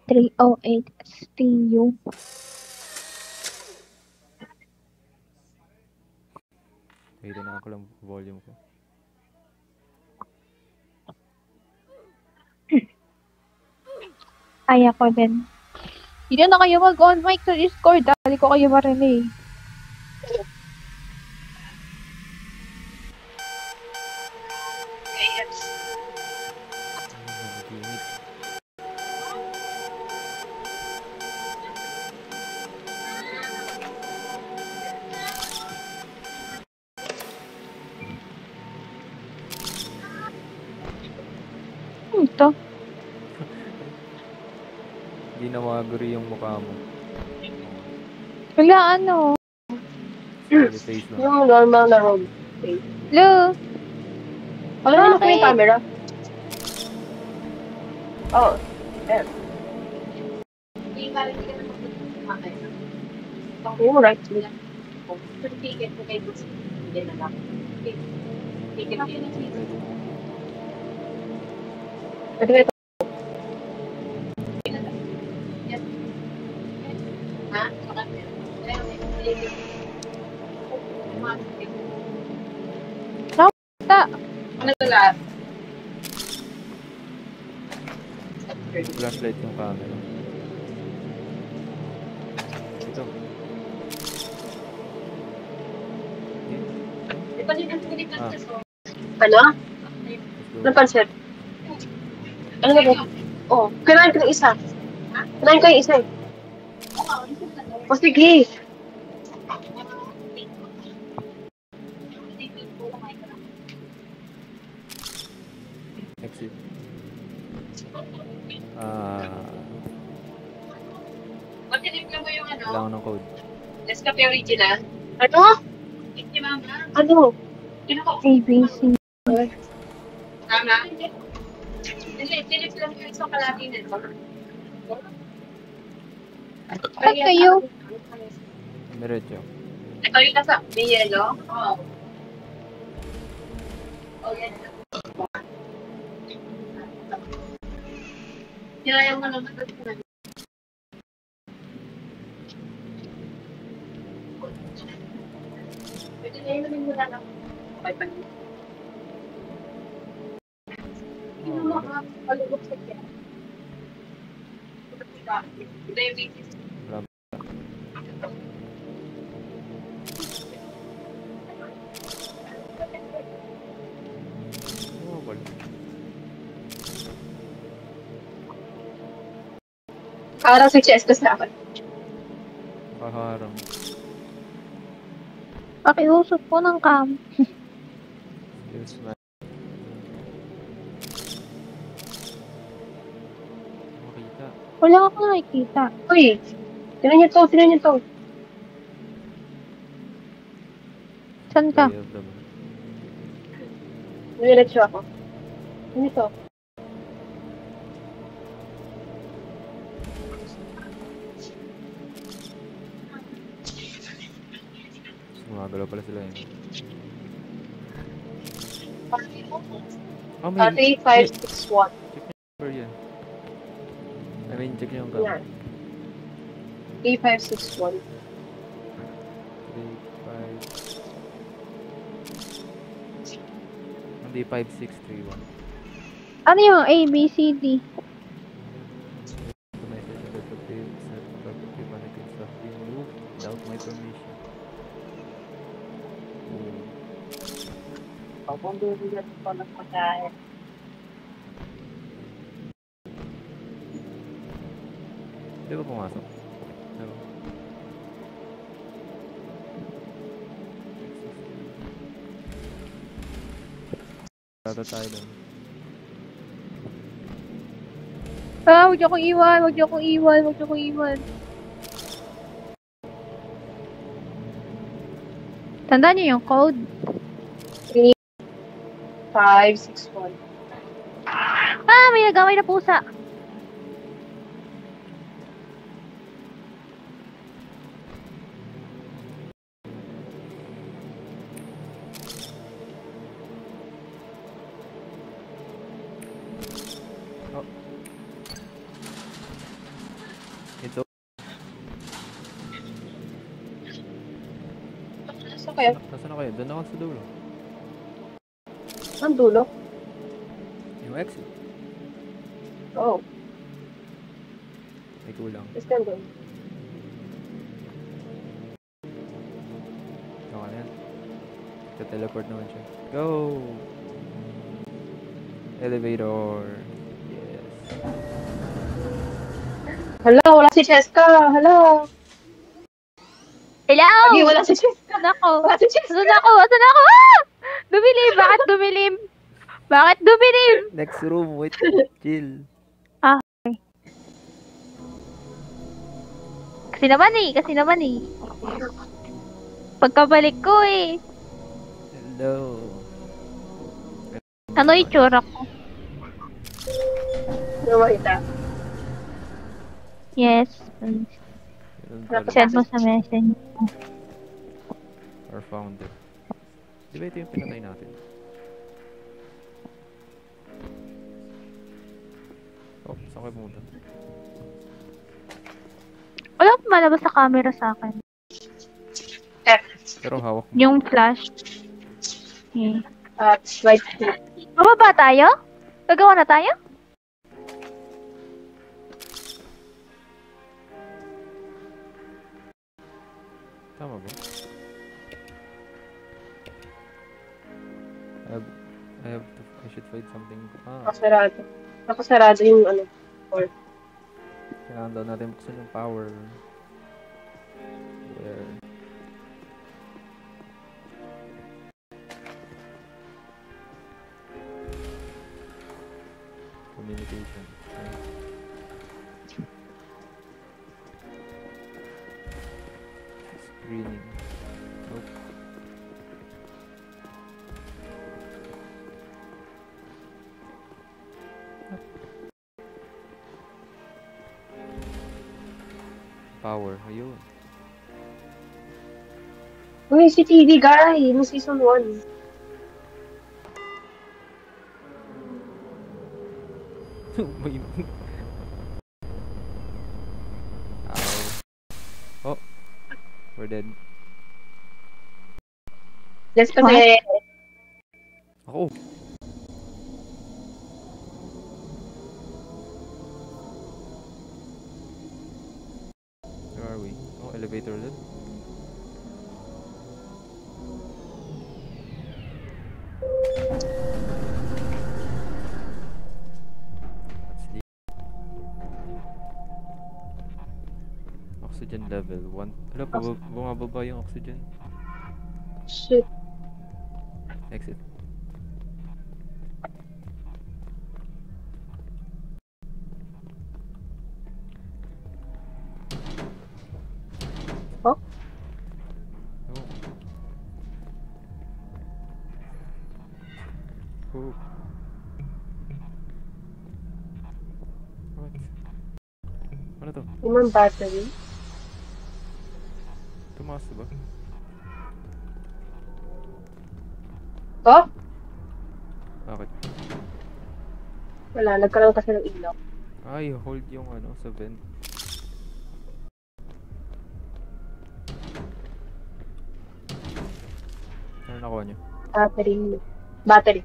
308 STU. Wait na ako lang volume ko. Ay, ako din. Hindi na kayo mag-on mic sa Discord. Dali ko kayo marinig. Ito. Hindi na maguri yung mukha mo. Wala ano. Smiley face lang. Yung normal na road face. Hello? Wala ko yung camera. Oh. Yeah. Oh, right. Ito. Ta. Flashlight yung camera. Ito. Ano? Ano pansit? Ano ba? Oh, kailangan ko ng isa. Kailangan ko yung isa eh. O sige. Exit. Patinipla mo yung ano? Kailangan ng code. Nescafe original? Ano? Si Mama. Ano? ABC. Tama? Hindi, tinipla mo yung isang kalati na ito. Ba't kayo? Diretso. Ito yung nasa, may yellow? Oo. Oh, yan. Kaya mo naman ito na. Pwede na yun namin muna lang. Okay pa niyo. Hindi mo makakalugok sa kaya. Diabetes. Parang si Chesco sa akin. Kaharang. Pakiusap po ng cam. Yes, man. Makita. Wala akong nakikita. Uy, tinan niyo to, tinan niyo to. Saan ka? Play of the month. Niletso ako. Ano to? Gumagalaw pala sila yun. Oh, 3561. number yan. I mean, check nyo yung camera. Yan. 3561. 5631. Ano yung ABCD? Without my permission. Pagpambibigat ko ng pagkain. Di ba pumasok? Diba? Tata tayo doon. Ah, huwag niyo akong iwan, huwag niyo akong iwan, huwag niyo akong iwan. Tandaan niyo yung code. 3561. Ah, may nagaway na pusa. kayo? Nasaan na kayo? Doon ako sa dulo. Ang dulo? Yung exit. Oo. May kulang. Just stand doon. Okay na yan. Teleport naman siya. Go! Elevator. Yes. Hala, wala si Cheska. Hala. Hello! Lagi wala si Cheska. Asan ako? Wala si Cheska. Asan ako? Asan ako? Ah! Dumilim! Bakit dumilim? Bakit dumilim? Next room. Wait. Chill. Kasi naman eh. Pagkabalik ko eh. Hello. Ano yung tsura ko? Ano makita? Yes. Ganun pala. Send mo sa message. Or founder. Di ba ito yung pinatay natin? Oh, saan kayo pumunta? Wala akong malabas sa camera sa akin. Pero hawak mo. Yung flash. Okay. Right. Mababa tayo? Gagawa na tayo? Tama ba? I should find something. Nakasarado. Nakasarado yung ano. Or. Kailangan daw natin buksan yung power. Where? Communication. Screening. Nope. Power. Ayun. Uy, si TV guy. Yung season 1. May... Ow. Oh. We're dead. Just kasi... Ako. Where are we? Oh, elevator ulit. Oxygen level 1. Wala, bumababa yung oxygen. Shit. Exit. Oh? Oh. What? Ano to? Human battery. Tumaas ba? Oh? Bakit? Wala, nagkaroon kasi ng ilaw. Ay, hold yung ano sa vent. Ano nakuha nyo? Battery. Battery.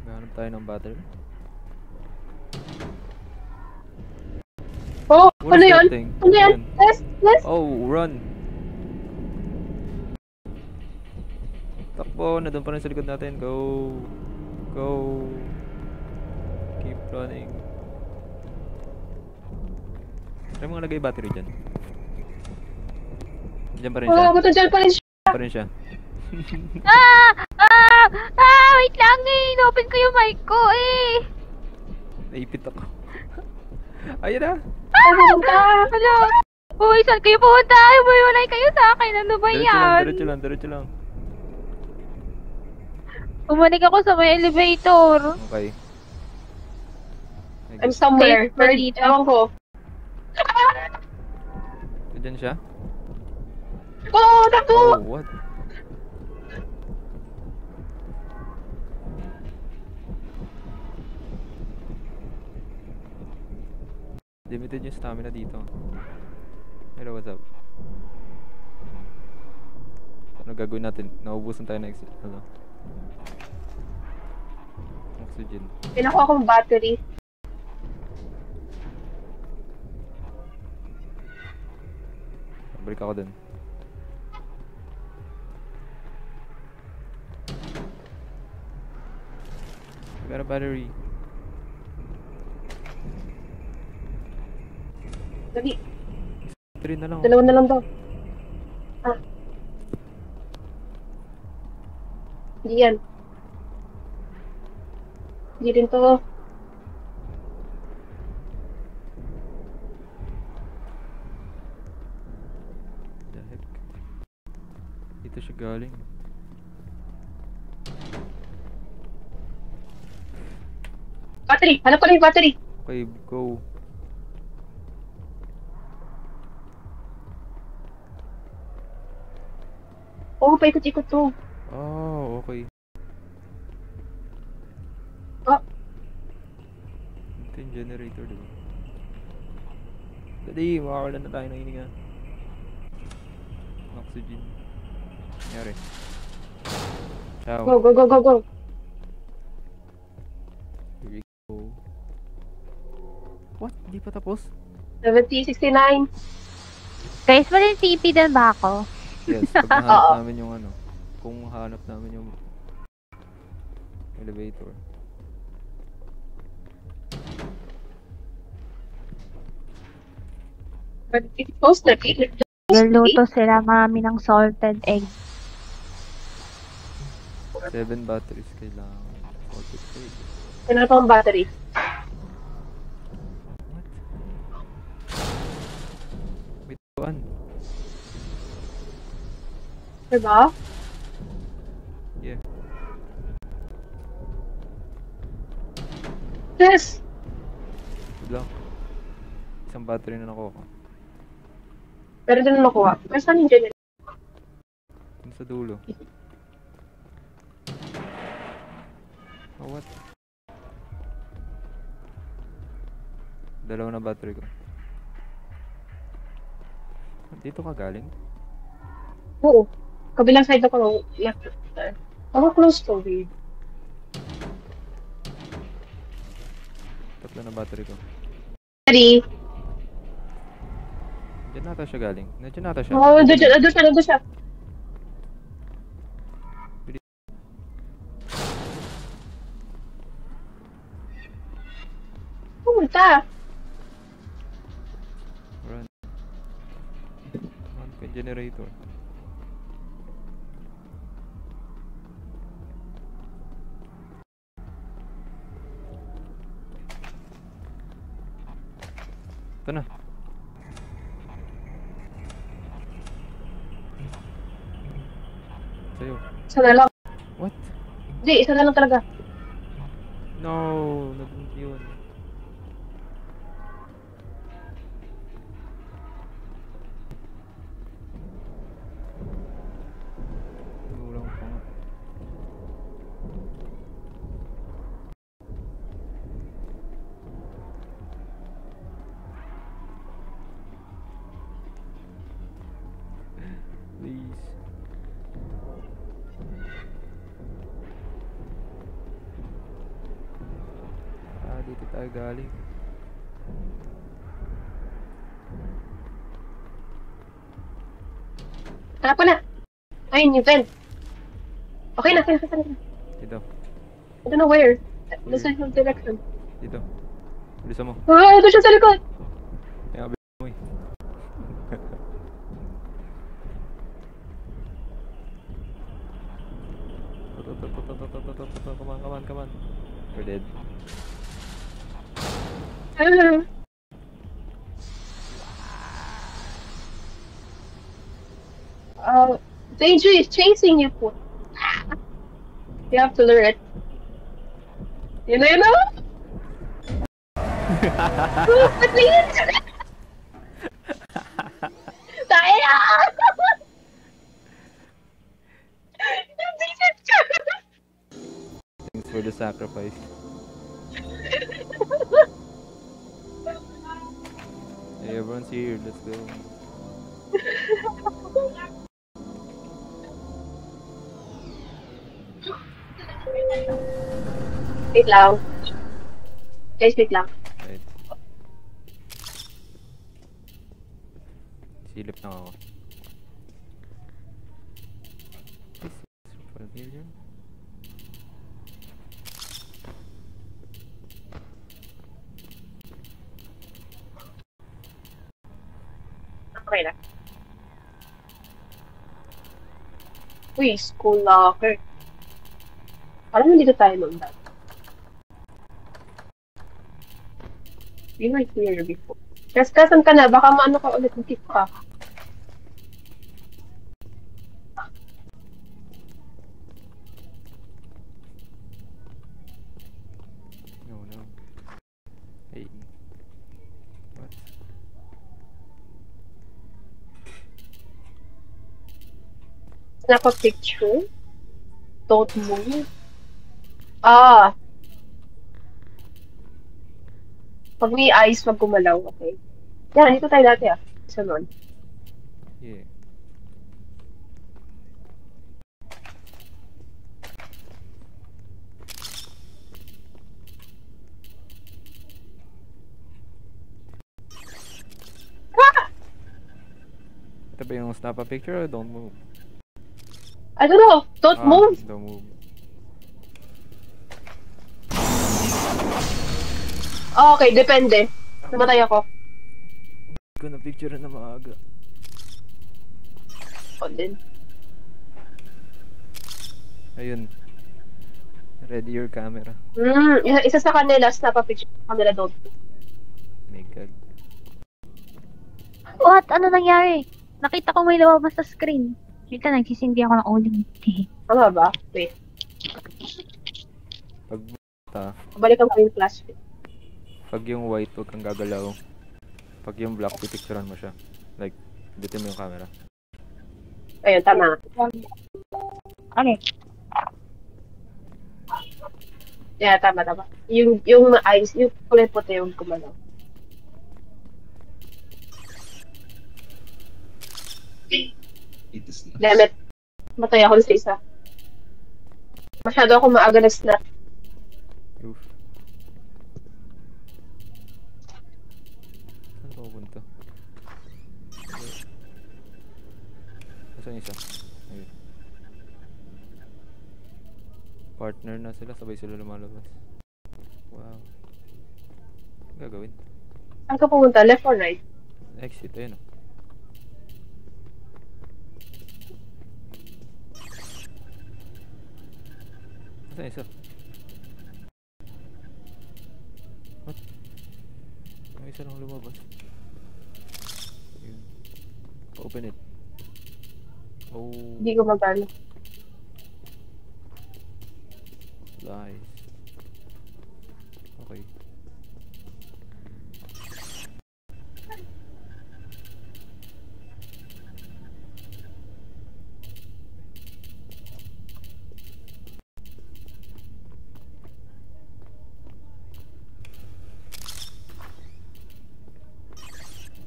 Gahanap tayo ng battery. Oh! What Ano is that yun? thing? Ano yun? Ayan. Yes! Yes! Oh, run! Takbo! Nandun pa rin sa likod natin. Go! Go! Keep running. Try mo nga lagay battery dyan. Diyan pa rin siya. Oh, buto dyan pa rin siya. Diyan pa rin siya. Wait lang eh. Inopen ko yung mic ko eh. Naipit ako. Ayun na! Hala. Uy, saan kayo pumunta? Ay, bumiwalay kayo sa akin. Ano ba yan? Diretso lang, diretso lang. Bumalik ako sa may elevator. Okay. I'm somewhere. Safe pa Where? dito. Ewan ko. Diyan siya? Oh, naku! Oh, what? Limited yung stamina dito. Hello, what's up? Ano gagawin natin? Naubusan tayo ng ano? Oxygen. Pinakuha akong battery. Balik ako dun. I got a battery. Dali. Battery na lang. Dalawa na lang daw. Ah. Hindi yan. Hindi rin to. The heck? Dito siya galing. Battery! Hanap ko na yung battery! Okay, go. Oo, paikot-ikot to. Oh, okay. Ah, Ito yung generator, diba? Dali, makakawalan na tayo ng hininga. Oxygen. Nangyari. Ciao. go, go, go, go, go. Here we go. What? Hindi pa tapos? 70, 69. Guys, wala yung TP din ba ako? Yes, pag nahanap namin yung ano. Kung hanap namin yung elevator. But it's supposed to be. Nagluto sila mami ng salted egg. 7 batteries kailangan. Salted egg. Ano pa ang battery? May tuan. Diba? Yeah. Yes! Good lang. Isang battery na nakuha ko. Pero din nakuha. Pero saan yung generator? Dun sa dulo. Oh, what? Dalawa na battery ko. Dito ka galing? Oo. Kabilang side ako. Left. Ako close to, babe. Tatlo na battery ko. Ready? Diyan nata siya galing. Diyan nata siya. Oo, doon siya. Pumunta. Run. Run kay generator. Ito na. Sa'yo. Isa na lang. What? Hindi, isa na lang talaga. No, nandun yun. Kulang pa nga. Please. Dito tayo galing. Hanap ko na. Ayun, yung vent. Okay na. Dito. I don't know where. This is yung direction. Dito. Bilisan mo. Ah, doon siya sa likod. Kaya bilisan mo eh. Come on. We're dead. Danger is chasing you. You have to lure it. You know? Please! Tayo! Thanks for the sacrifice. Hey, everyone's here. Let's go. Wait lang. Guys, wait lang. Right. Silip na ako. This is familiar. Okay na. Uy, school locker. Parang nandito tayo noon dati. We were here before. Kasan ka na? Baka maano ka ulit, mag-keep ka. No. Hey. What? Snap a picture. Don't move. Ah. Pag may eyes, wag gumalaw, okay? Yan, dito tayo dati ah. Sunod. Yeah. Ito ba yung snap a picture or don't move? I don't know. Don't move. Don't move. Okay, depende. Namatay ako. Hindi ko na picture na maaga. Ako din. Ayun. Ready your camera. Isa sa kanila, snap a picture. Kanila don't. My God. What? Ano nangyari? Nakita ko may lumabas sa screen. Kita, nagsisindi ako ng uling. Tama ba? Wait. Pag Balikan ko yung flashlight. pag yung white, huwag kang gagalaw. Pag yung black, pipicturean mo siya. Like, bitin mo yung camera. Ayun, tama. Okay. Yeah, tama. Yung eyes, yung kulay puti yung kumalaw. Dammit. Matay ako sa isa. Masyado ako maaga nag-snap. Oof. Saan ka pupunta? Nasaan isa? Ayun. Partner na sila, sabay sila lumalabas. Wow. Ano gagawin? Saan ka pumunta? Left or right? Exit, ayun o. Nasaan isa? What? May isa lang lumabas. Ayun. Open it. Oh, Hindi ko magano. lies. Okay.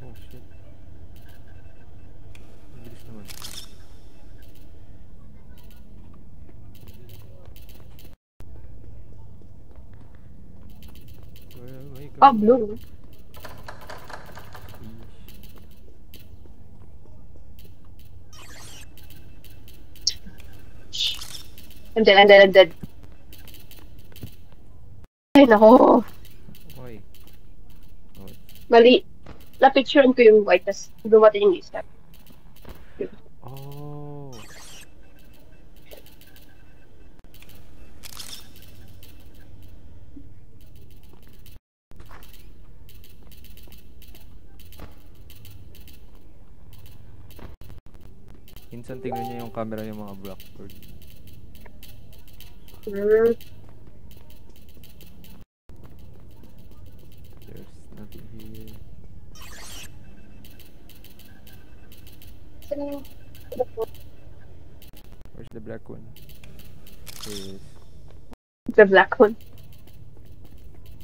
Oh shit. Ang bilis naman. Where am I Oh, going? blue. I'm dead. Ay, nako. Why? Oh, Mali. Na-picturean ko yung white, tas dumating yung isa. oh. Minsan tingnan niyo yung camera yung mga Blackbird. Hmm. There's nothing here. Where's the black one? There it is. The black one.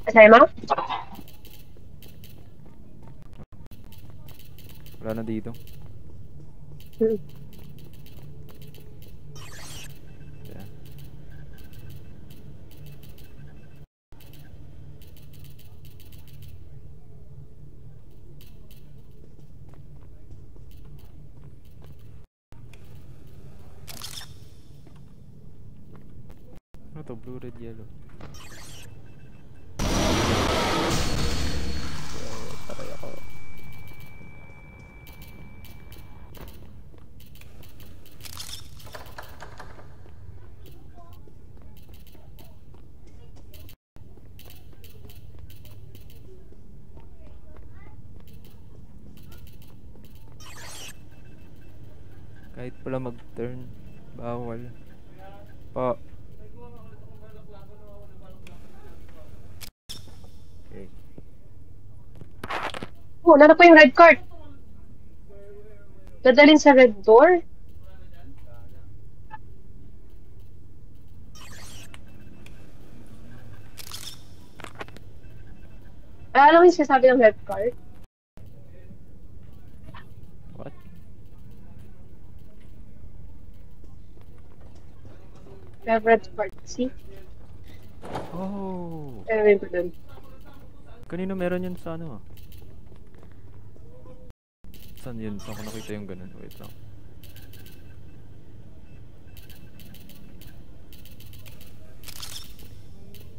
Asay mo? Wala na dito. Hmm. Yeah. Ano to? Blue, red, yellow. Taray ako. Kahit pala mag-turn, bawal. Pa. Okay. Oh, nara pa yung red card. Dadalhin sa red door? Alam mo yung sinasabi ng red card? What? Red card. See? Oh! Meron ko dun. Kanino meron yun sa ano? Saan yun? Saan ko nakita yung ganun? Wait lang.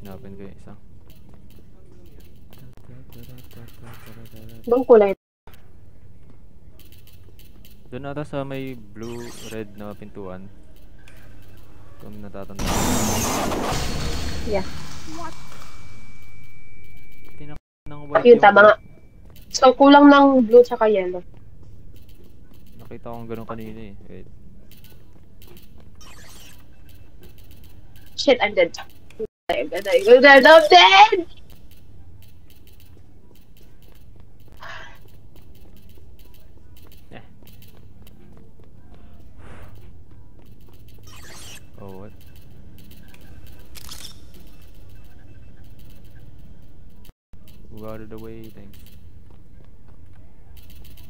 Hanapin ko yung isa. Ibang kulay. Doon ata sa may blue, red na pintuan. Kung natatanda. Yeah. Tinak ng white Yun, tama nga. So, kulang ng blue tsaka yellow. Nakita kong ganun kanina eh. Wait. Shit, I'm dead. I'm dead. I'm dead. I'm dead! Eh. Oh, what? Move out of the way, thanks.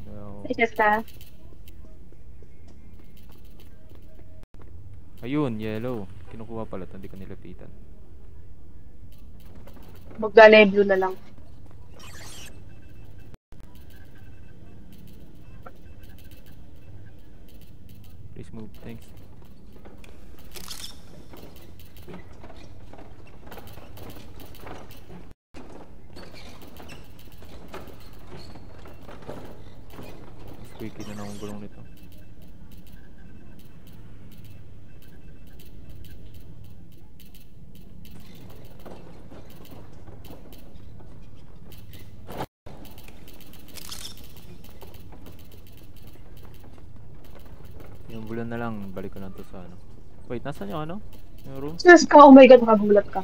No. It's just Ayun, yellow. Kinukuha pala ito, hindi ko nilapitan. maglalay blue na lang. Please move, thanks. Squeaky na akong gulong nito. Yung bulan na lang, balik ko lang to sa ano. Wait, nasan yung ano? Yung room? Serious ka, oh my god, nakagulat ka.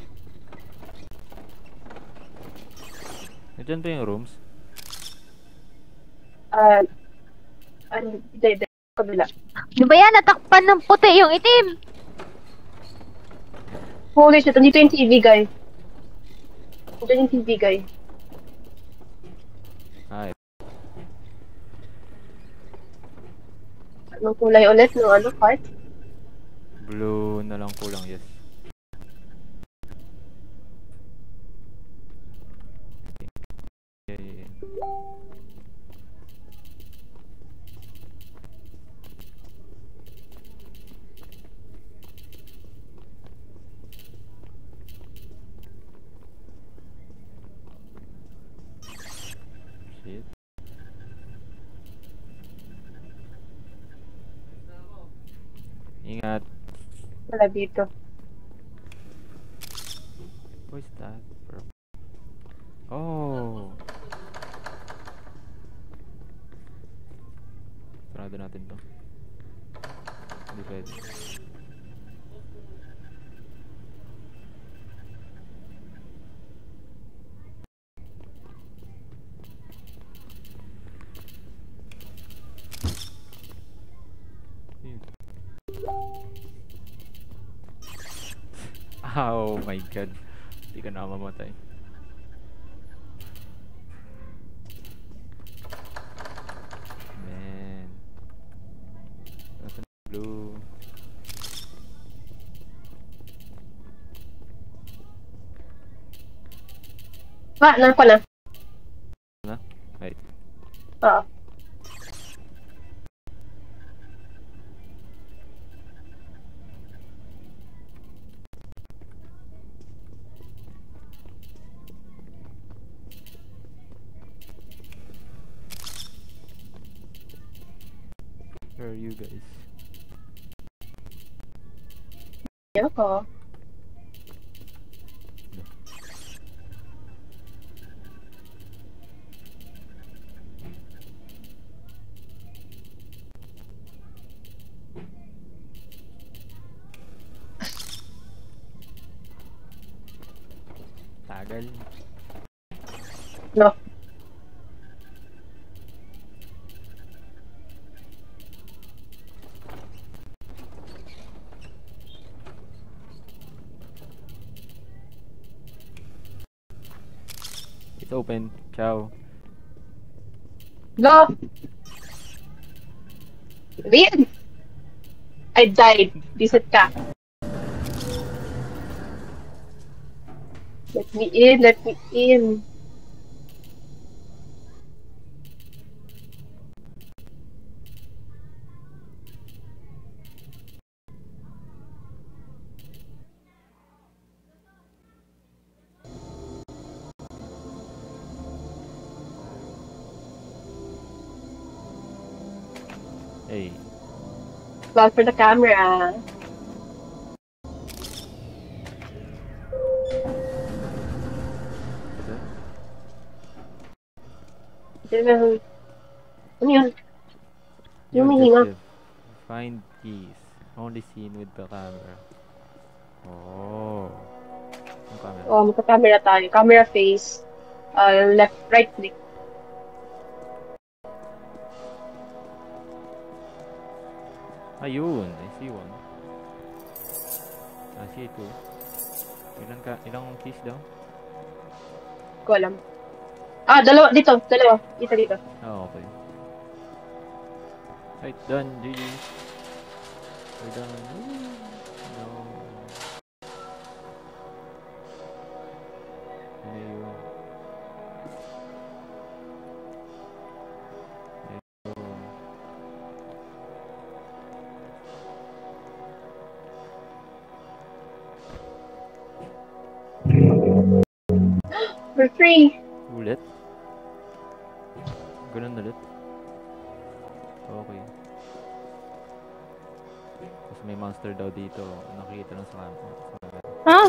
Nandiyan ba yung rooms? Hindi, kabila. Di ba yan? Natakpan ng puti yung itim. Holy shit, andito yung TV guy. Andito yung TV guy. Ay, Anong kulay ulit ng ano, card? blue na lang kulang, yes. Okay. Shit. Ingat. Wala dito. What's that? Oh. Sarado natin to. Hindi pwede. Yun. Oh my god. Hindi ka na mamatay. Man. Nasa blue. Nan ko na. Na? Ay. Oo. you guys. Ako. Tagal. No. It's open. Ciao. Go! Win! I died. Visit ka. Let me in, let me in. Hey. Well, for the camera. Ano yun? Yung may hinga. Objective. Find keys. Only seen with the camera. Oh. Yung camera. Oh, magka-camera tayo. Camera face. Left, right click. Ayun. I see one. I see two. Ilang keys daw? Ko alam. Ah, dalawa. Dito. Dalawa. Dito. Oh, okay. Right, done. GG. We're done. No. Ayun. For free. Ulit? Ganun ulit? Okay. Tapos may monster daw dito. Nakikita lang sa camera. Ha?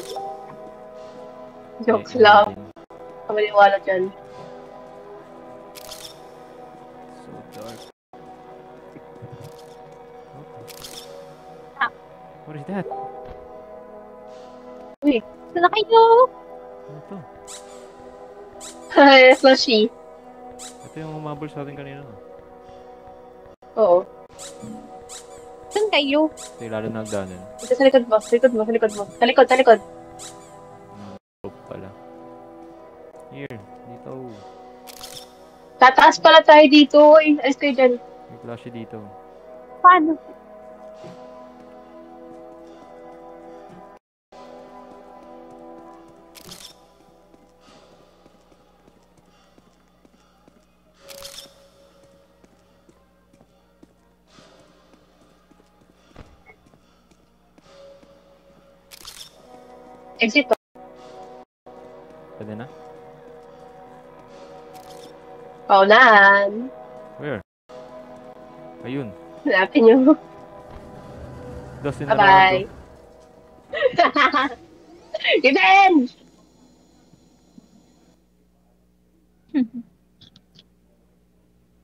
Jokes lang. Imagine. Kamaliwala dyan. So dark. Ah. What is that? Uy. Saan na kayo? Ano to? Slushy. Ito yung umabol sa atin kanina. No? Oo. Saan kayo? Ito yung lalo nagdanan. Dito sa likod mo. Sa likod mo. Sa likod. Rope pala. Here. Dito. Tataas pala tayo dito. Uy, alis kayo dyan. May flashy dito. Paano? Exit. Pwede na? Paunan. Where? Ayun. Hanapin nyo. Dustin Bye-bye. Revenge!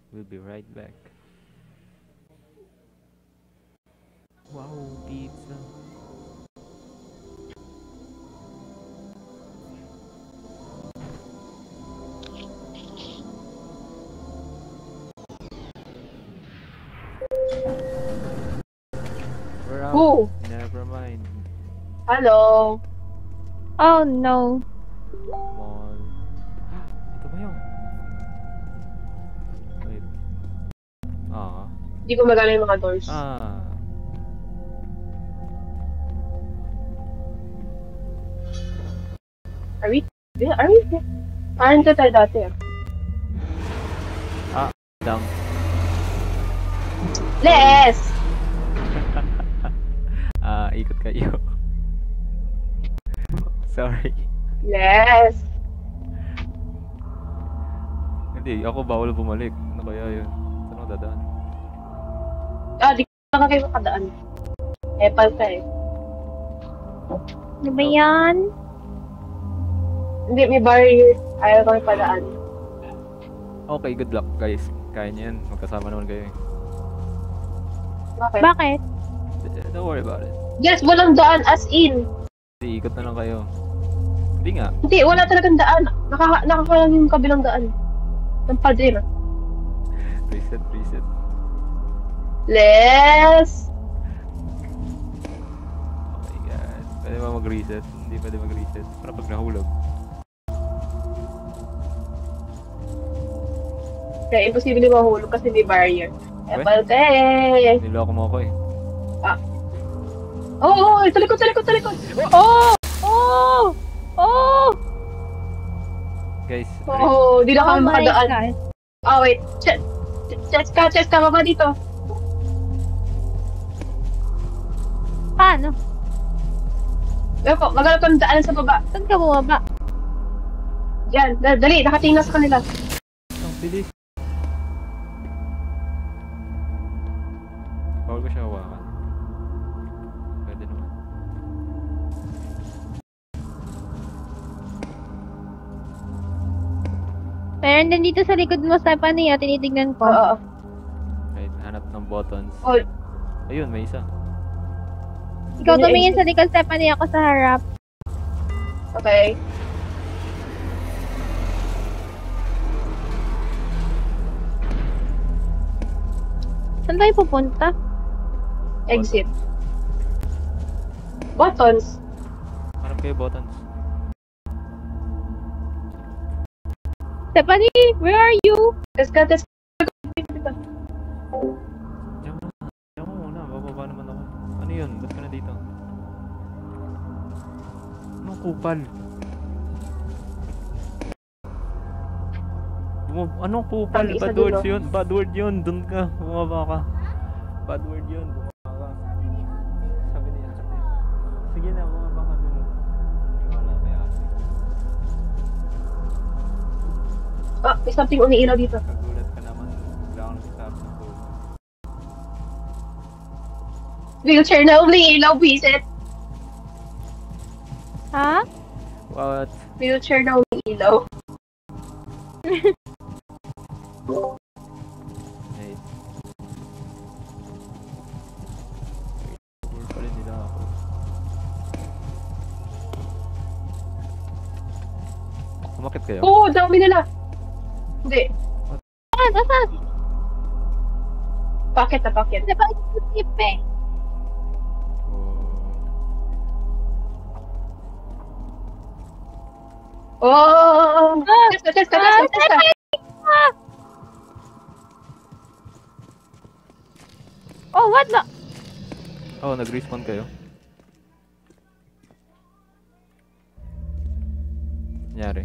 We'll be right back. Wow, pizza. We're out. Who? Never mind. Hello. Oh no. Come on. Ito ba yun? Wait. Ah. Hindi ko magana yung mga doors. Ah. Are we? Parang ka tayo dati ah. Down. Les! Ikot kayo. Sorry. Les! Hindi, ako bawal bumalik. Ano kaya yun? Saan ako dadaan? Ah, di kayo makadaan. Epal ka eh. Ano ba yan? Hindi, may barrier. Ayaw kami padaan. Okay, good luck guys. Kaya niyo yan. Magkasama naman kayo eh. Bakit? Bakit? Don't worry about it. Yes, walang daan as in. Ikot na lang kayo. Hindi nga. Hindi, wala talagang daan. Nakakalang yung kabilang daan. Ng pader. Reset. Les! Oh my god. Pwede ba mag-reset? Hindi pwede mag-reset. Para pag nahulog. Kaya imposible mahulog kasi may barrier. Okay. Epal ka eh. Niloko mo ako eh. Oo, talikod. Oh! Oh! Oh! Guys, Oo, di na kami Oh my makadaan. God. Ah, wait. Chess ka, baba dito. Paano? Maghanap ka ng daan sa baba. Saan ka bumaba? Yan, dali, nakatingin na sa kanila. ang bilis. Bawal ko siya hawakan. Pwede naman. Meron din dito sa likod mo, Stephanie, tinitignan ko. Oo. Right, hanap ng buttons. Oh, Ayun, may isa. Ikaw tumingin sa likod, Stephanie, ako sa harap. okay. Saan tayo pupunta? Exit. Buttons. Hanap kayo buttons. Stephanie, where are you? Test ka. Diyan mo muna, bababa naman ako. Ano yun? Ba't ka na dito? Anong kupal? Anong kupal? Ang isa Bad words dulo. yun. Bad word yun. Doon ka. Bumaba ka. Bad word yun. Bumaba ka. Sabi niya ate. Sige na, bumaba ka doon. Wala kay ate. Ah, may something umiilaw dito. Kagulat ka naman. Wala akong stop na code. Wheelchair na umiilaw, visit. Ha? What? Wheelchair na umiilaw. Hey. Word pa rin nila ako. Umakit kayo? Oo, dami nila. Hindi. Asan? Packet. Di ba ito eh? Oh! Test ka. Ah! Oh, what the? Oh, nag-respawn kayo? Nangyari.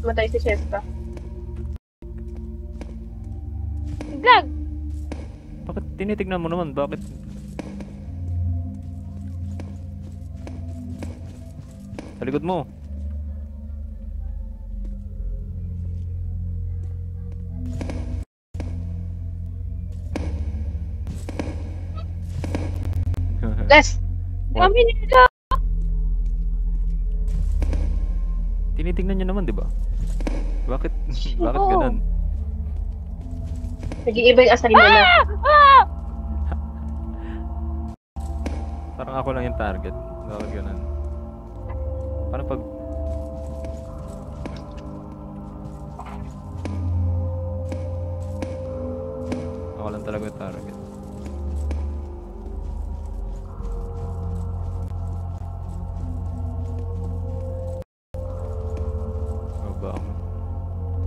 Matay si Chesta. Vlog! Bakit tinitignan mo naman? Bakit? Sa likod mo. Les! Dami nila. Tinitingnan niyo naman, di ba? Bakit? Bakit Oo. ganun? Nag-iiba yung assignment na. Ah! Parang ako lang yung target. Bakit ganun? Paano pag... Ako lang talaga yung target. Baba ako.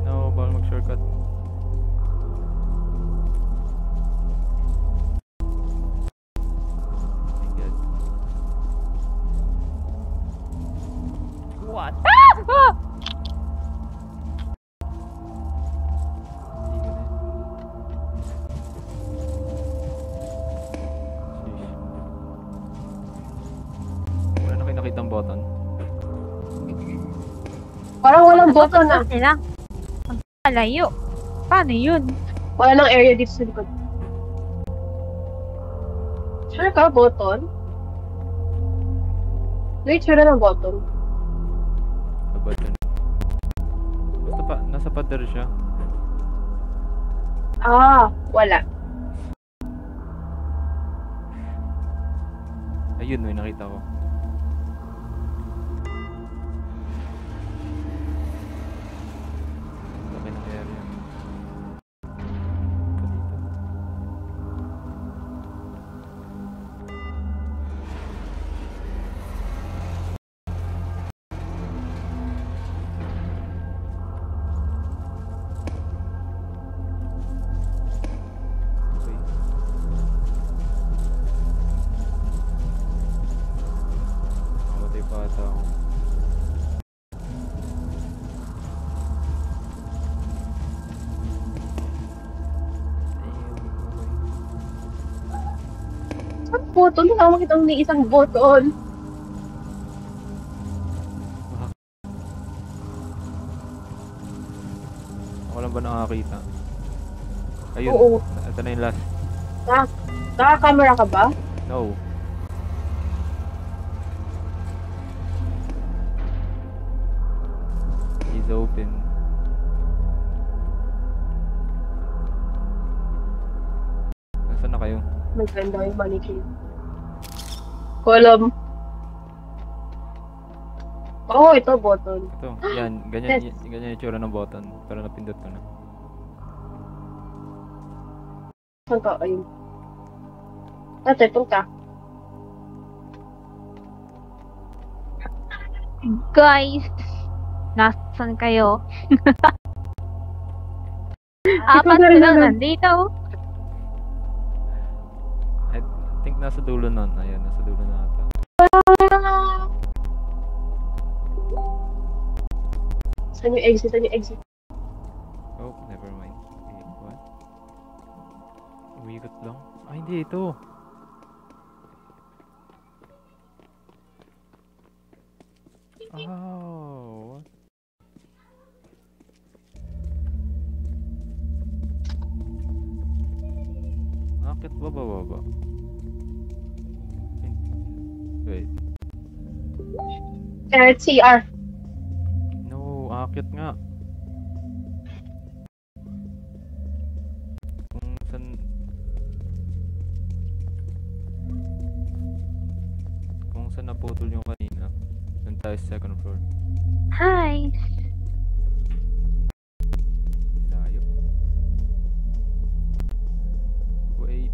No, bawal mag-shortcut. My God. What? Ah! Hindi ko na. Sheesh. Wala na kayo nakitang button. Parang walang button na. Sila. Ang layo. Paano yun? Wala nang area dito sa likod. Sure ka, button? May itsura ng button. Ano ba dyan? Basta pa, nasa pader siya. Ah, wala. Ayun, may nakita ko. Laki ng area. Ito dito. Okay. Mamatay pa ata ako. Saan button? Hindi ako makita ng isang button. Ako lang ba nakakita? Ayun. Oo. Ito na yung last. Naka-camera ka ba? No. He's open. Nasaan na kayo? Maganda yung mannequin. Column. Oo, ito button. Ito, yan. Ganyan, ganyan yung tsura ng button. Pero napindot ko na. Saan ka? Ayun. Ate, punta. Guys, nasan kayo? Apat Ikaw sila na. nandito. I think nasa dulo na. Ayan, nasa dulo na ata. Saan yung exit? Saan yung exit? Oh, never mind. Okay, what? Umiikot lang? Ay, hindi. Ito. Oh, what? Akit ba bababa? Wait. CR. No, akit nga. Kung saan... Kung saan naputol yung kanina. Doon tayo sa second floor. Hi. Layo. Wait.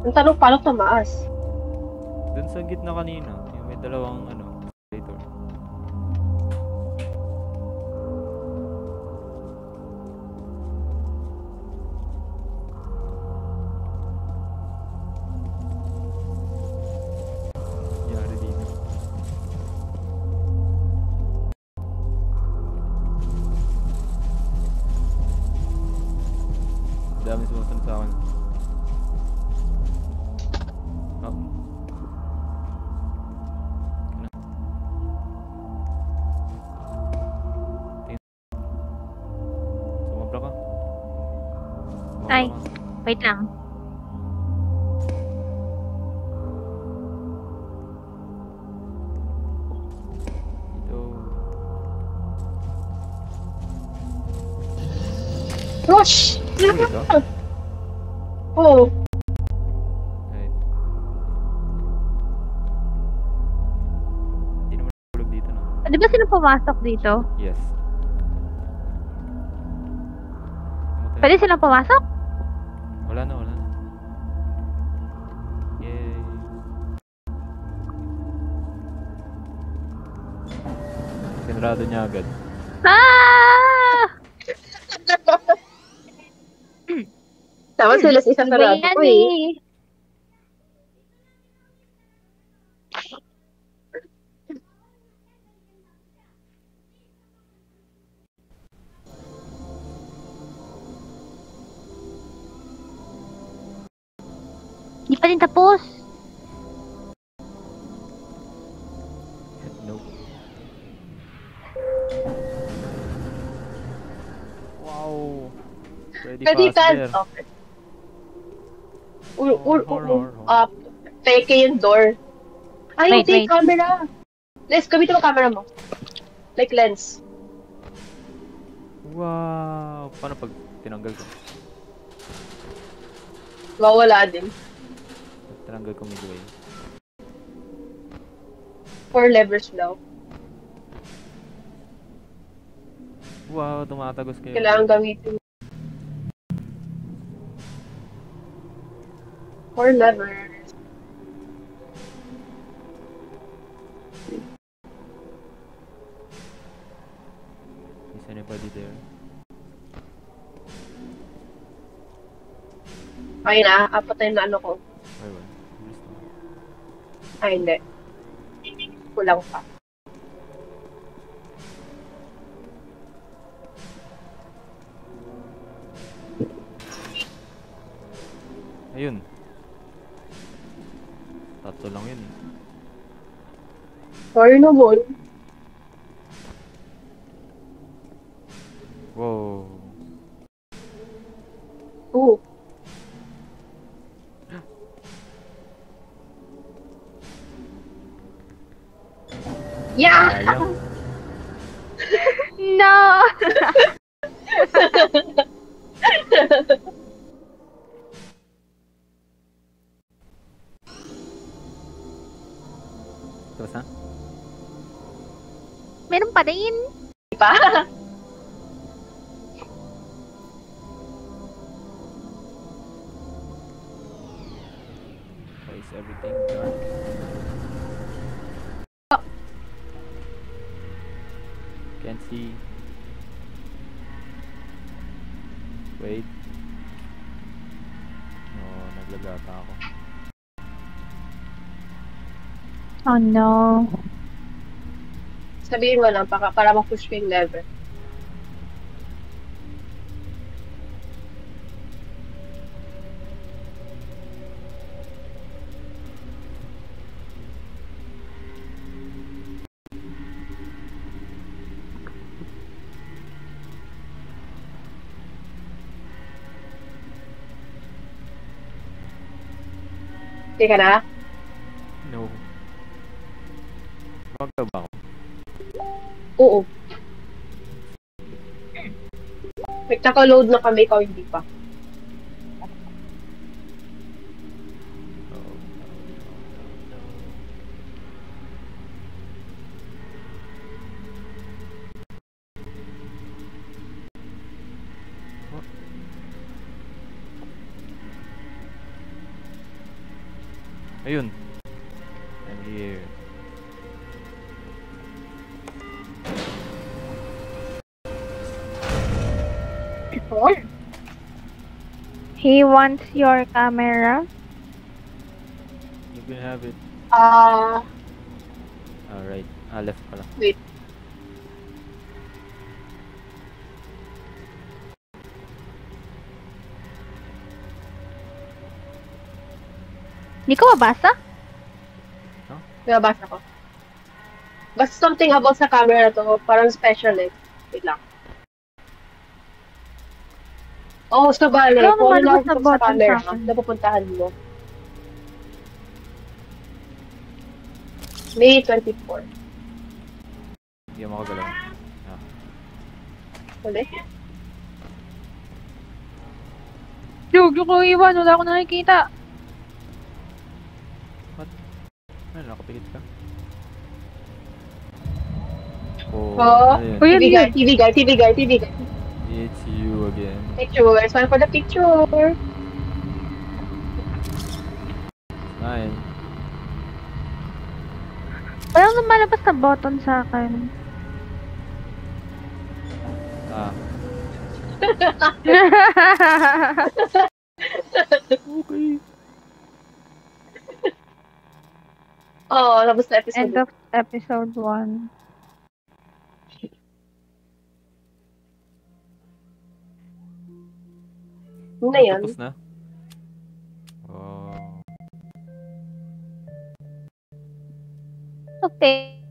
Ang tanong, paano tumaas? Doon sa gitna kanina, yung may dalawang ano, escalator. Yari dito. Dami sumusunod sa akin. Oh. Ano? Sumobra ka. Sumobra Ay. ka. Wait lang. Dito. Rush! Huli ka? Oo. Right. Hindi naman tulog dito na. Di ba sila pumasok dito? Yes. Namatay. Pwede silang pumasok? Wala na, wala na. Yay. Sinarado niya agad. Ah! Tama sila sa isang Iba sarado yan ko eh. eh. Di pa din tapos. Nope. Freddy Freddy Fazbear. Fazbear. Okay. Horror. Peke yung door. Ay, Wait, hindi, wait. camera. Les, gamitin mo camera mo. Like lens. Wow! Paano pag tinanggal ko? Mawala din. Pag tinanggal ko midway. 4 levers daw. Wow! Tumatagos kayo. Kailangan gamitin. 4 levers. Is anybody there? Ay na, apat na yung ano ko. Ay, wala. Bilis na. Ay, hindi. Kulang pa. Ayun. Tatlo lang yun eh. Sorry naman. Wow. Oo. Yeah! Sayang. No! Tapos na? Meron pa rin. Pa? Why is everything dark? Can't see. Wait. Oh, naglagata ako. Oh no. Sabihin mo lang para ma-push ko yung lever. Okay ka na? No. Magka ba ako? Oo. Nagkaka-load na kami, ikaw hindi pa. Oh, ayun. I'm here. He wants your camera. You can have it. Alright. Left pala. Wait. Hindi ko mabasa? Nabasa ko. Basta something about sa camera na to, parang special eh. Wait lang. Oh, so bale, Ano kung ano naman lang sa sa button camera sa akin? na pupuntahan mo. May 24. Hindi ako makagalaw. Ulit? Huwag ko iwan. Wala akong nakikita. Ano, nakapikit ka? Oh, Oh, ayun. Uy, TV guy, TV guy, TV guy, TV guy. It's you again. Picture, smile for the picture. Smile. Walang lumalabas na button sa akin. Okay. Oh, tapos na episode. End of episode 1. Yun na yan. Tapos na? Oh. Okay.